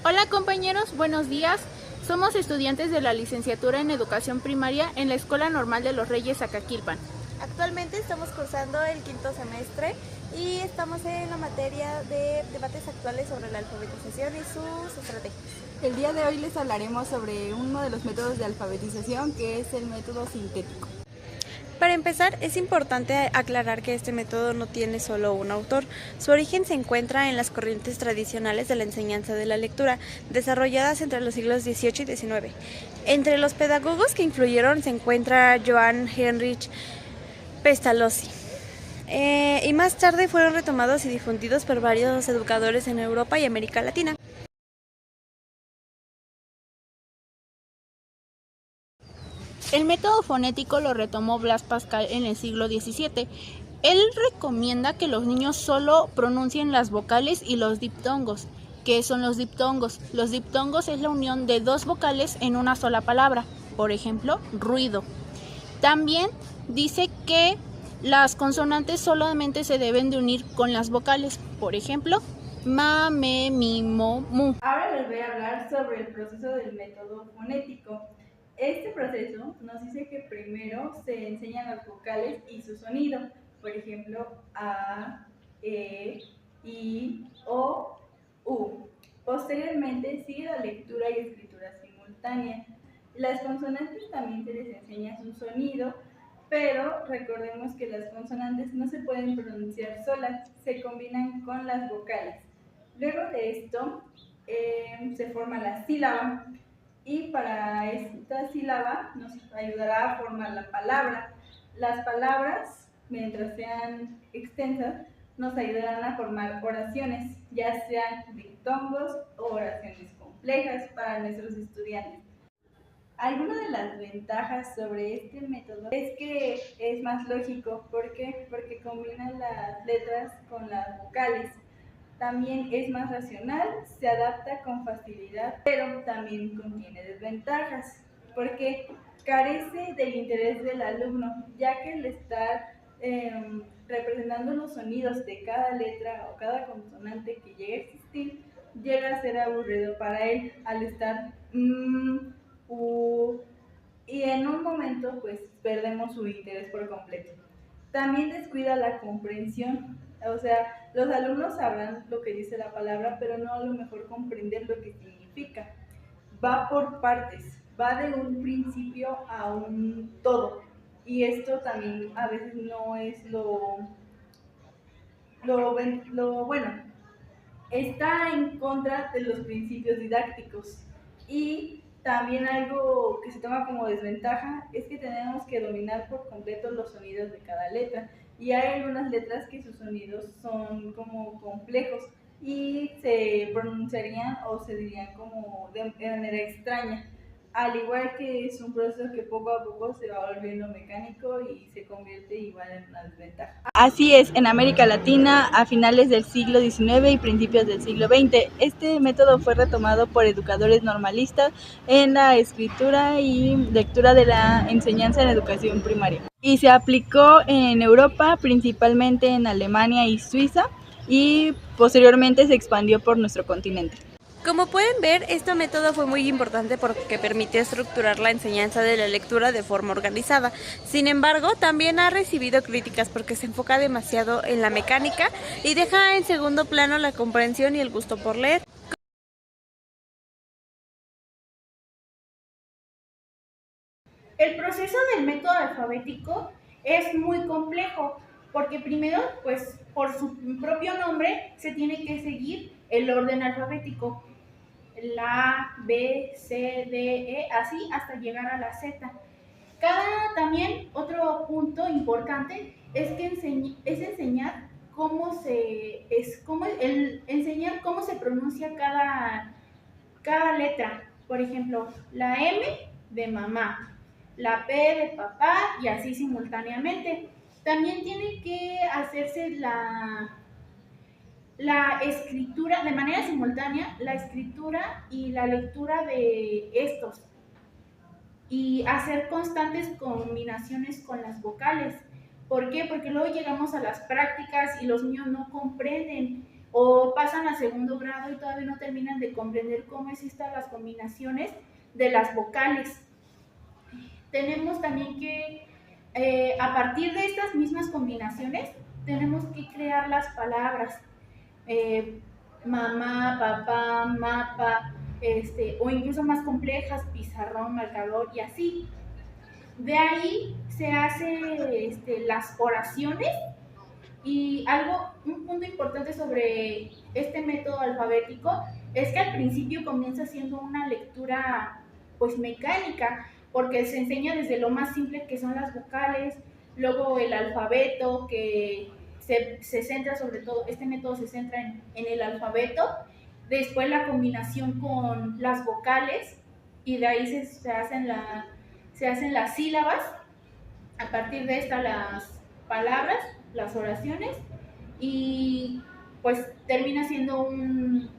Hola compañeros, buenos días. Somos estudiantes de la licenciatura en Educación Primaria en la Escuela Normal de los Reyes Zacaquilpan. Actualmente estamos cursando el quinto semestre y estamos en la materia de debates actuales sobre la alfabetización y sus estrategias. El día de hoy les hablaremos sobre uno de los métodos de alfabetización, que es el método sintético. Para empezar, es importante aclarar que este método no tiene solo un autor. Su origen se encuentra en las corrientes tradicionales de la enseñanza de la lectura, desarrolladas entre los siglos XVIII y XIX. Entre los pedagogos que influyeron se encuentra Johann Heinrich Pestalozzi. Y más tarde fueron retomados y difundidos por varios educadores en Europa y América Latina. El método fonético lo retomó Blas Pascal en el siglo XVII. Él recomienda que los niños solo pronuncien las vocales y los diptongos. ¿Qué son los diptongos? Los diptongos es la unión de dos vocales en una sola palabra. Por ejemplo, ruido. También dice que las consonantes solamente se deben de unir con las vocales. Por ejemplo, ma, me, mi, mo, mu. Ahora les voy a hablar sobre el proceso del método fonético. Este proceso nos dice que primero se enseñan las vocales y su sonido. Por ejemplo, a, e, i, o, u. Posteriormente sigue la lectura y escritura simultánea. Las consonantes también se les enseña su sonido, pero recordemos que las consonantes no se pueden pronunciar solas, se combinan con las vocales. Luego de esto se forma la sílaba, y para esta sílaba nos ayudará a formar la palabra. Las palabras, mientras sean extensas, nos ayudarán a formar oraciones, ya sean diptongos o oraciones complejas para nuestros estudiantes. Alguna de las ventajas sobre este método es que es más lógico. ¿Por qué? Porque combina las letras con las vocales. También es más racional, se adapta con facilidad, pero también contiene desventajas, porque carece del interés del alumno, ya que el estar representando los sonidos de cada letra o cada consonante que llegue a existir, llega a ser aburrido para él al estar y en un momento pues perdemos su interés por completo. También descuida la comprensión, o sea, los alumnos sabrán lo que dice la palabra, pero no a lo mejor comprender lo que significa. Va por partes, va de un principio a un todo, y esto también a veces no es lo bueno. Está en contra de los principios didácticos, y también algo que se toma como desventaja es que tenemos que dominar por completo los sonidos de cada letra, y hay algunas letras que sus sonidos son como complejos y se pronunciarían o se dirían como de manera extraña, al igual que es un proceso que poco a poco se va volviendo mecánico y se convierte igual en una desventaja. Así es, en América Latina a finales del siglo XIX y principios del siglo XX, este método fue retomado por educadores normalistas en la escritura y lectura de la enseñanza en educación primaria. Y se aplicó en Europa, principalmente en Alemania y Suiza, y posteriormente se expandió por nuestro continente. Como pueden ver, este método fue muy importante porque permitió estructurar la enseñanza de la lectura de forma organizada. Sin embargo, también ha recibido críticas porque se enfoca demasiado en la mecánica y deja en segundo plano la comprensión y el gusto por leer. El proceso del método alfabético es muy complejo porque primero, pues por su propio nombre, se tiene que seguir el orden alfabético. La A, B, C, D, E, así hasta llegar a la Z. También otro punto importante es que enseñar enseñar cómo se pronuncia cada letra. Por ejemplo, la M de mamá, la P de papá, y así simultáneamente. También tiene que hacerse la escritura, de manera simultánea, la escritura y la lectura de estos, y hacer constantes combinaciones con las vocales. ¿Por qué? Porque luego llegamos a las prácticas y los niños no comprenden o pasan a segundo grado y todavía no terminan de comprender cómo existen las combinaciones de las vocales. Tenemos también que, a partir de estas mismas combinaciones, tenemos que crear las palabras. Mamá, papá, mapa, o incluso más complejas, pizarrón, marcador y así. De ahí se hacen las oraciones y un punto importante sobre este método alfabético es que al principio comienza siendo una lectura pues mecánica, porque se enseña desde lo más simple que son las vocales, luego el alfabeto que se centra sobre todo, este método se centra en el alfabeto, después la combinación con las vocales y de ahí se hacen las sílabas, a partir de estas las palabras, las oraciones y pues termina siendo un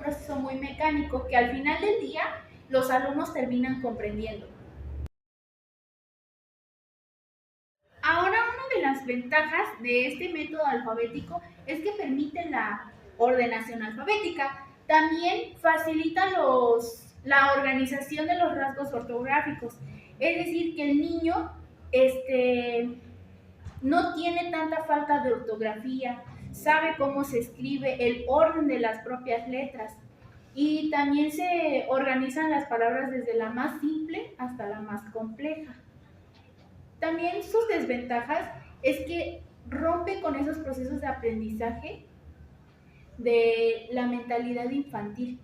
proceso muy mecánico que al final del día los alumnos terminan comprendiendo. Ahora, una de las ventajas de este método alfabético es que permite la ordenación alfabética. También facilita la organización de los rasgos ortográficos. Es decir, que el niño no tiene tanta falta de ortografía, sabe cómo se escribe, el orden de las propias letras. Y también se organizan las palabras desde la más simple hasta la más compleja. También sus desventajas es que rompe con esos procesos de aprendizaje de la mentalidad infantil.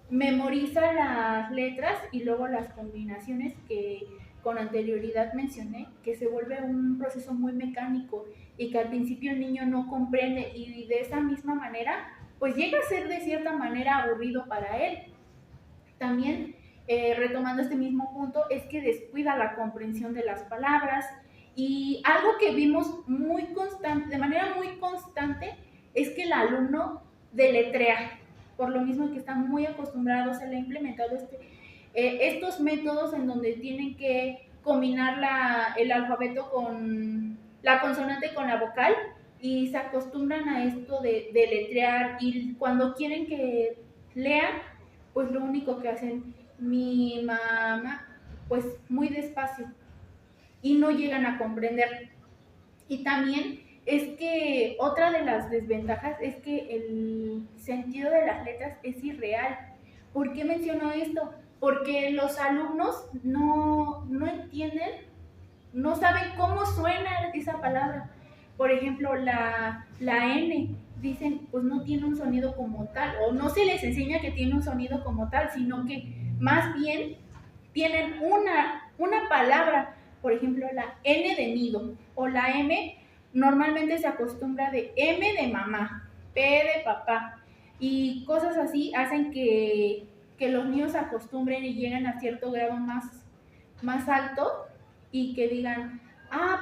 Memoriza las letras y luego las combinaciones que con anterioridad mencioné, que se vuelve un proceso muy mecánico y que al principio el niño no comprende y de esa misma manera pues llega a ser de cierta manera aburrido para él. También retomando este mismo punto, es que descuida la comprensión de las palabras y algo que vimos de manera muy constante, es que el alumno deletrea, por lo mismo que están muy acostumbrados, se le ha implementado estos métodos en donde tienen que combinar el alfabeto con la consonante con la vocal y se acostumbran a esto de deletrear y cuando quieren que lean, pues lo único que hacen mi mamá, pues muy despacio y no llegan a comprender. Y también es que otra de las desventajas es que el sentido de las letras es irreal. ¿Por qué menciono esto? Porque los alumnos no entienden, no saben cómo suena esa palabra. Por ejemplo, la N, dicen, pues no tiene un sonido como tal, o no se les enseña que tiene un sonido como tal, sino que más bien tienen una palabra, por ejemplo, la N de nido, o la M, normalmente se acostumbra de M de mamá, P de papá, y cosas así hacen que los niños se acostumbren y lleguen a cierto grado más alto y que digan,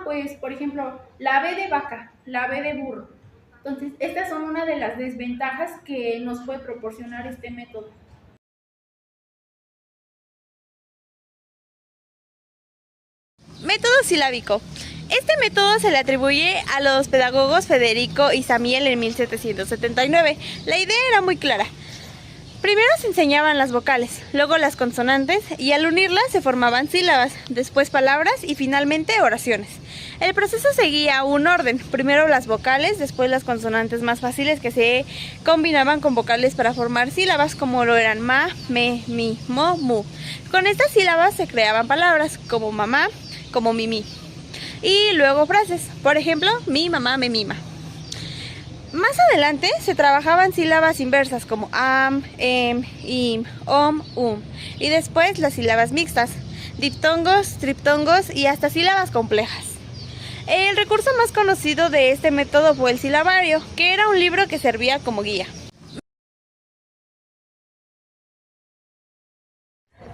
pues, por ejemplo, la B de vaca, la B de burro. Entonces, estas son una de las desventajas que nos puede proporcionar este método. Método silábico. Este método se le atribuye a los pedagogos Federico y Samiel en 1779. La idea era muy clara. Primero se enseñaban las vocales, luego las consonantes y al unirlas se formaban sílabas, después palabras y finalmente oraciones. El proceso seguía un orden, primero las vocales, después las consonantes más fáciles que se combinaban con vocales para formar sílabas como lo eran ma, me, mi, mo, mu. Con estas sílabas se creaban palabras como mamá, como mimi. Y luego frases, por ejemplo, mi mamá me mima. Más adelante se trabajaban sílabas inversas como am, em, im, om, y después las sílabas mixtas, diptongos, triptongos y hasta sílabas complejas. El recurso más conocido de este método fue el silabario, que era un libro que servía como guía.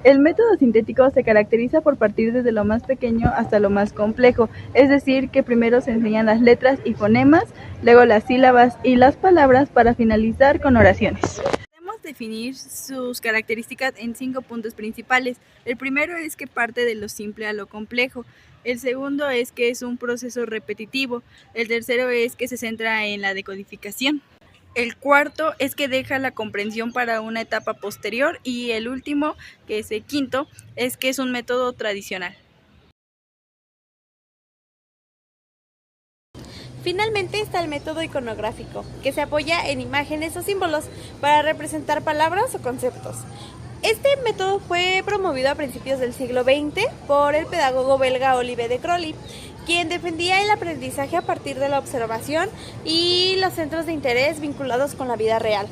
El método sintético se caracteriza por partir desde lo más pequeño hasta lo más complejo, es decir, que primero se enseñan las letras y fonemas, luego las sílabas y las palabras para finalizar con oraciones. Podemos definir sus características en 5 puntos principales. El primero es que parte de lo simple a lo complejo. El segundo es que es un proceso repetitivo. El tercero es que se centra en la decodificación. El cuarto es que deja la comprensión para una etapa posterior. Y el último, que es el quinto, es que es un método tradicional. Finalmente está el método iconográfico, que se apoya en imágenes o símbolos para representar palabras o conceptos. Este método fue promovido a principios del siglo XX por el pedagogo belga Olivier de Crowley, quien defendía el aprendizaje a partir de la observación y los centros de interés vinculados con la vida real.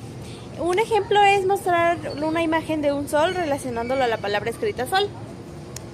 Un ejemplo es mostrar una imagen de un sol relacionándolo a la palabra escrita sol.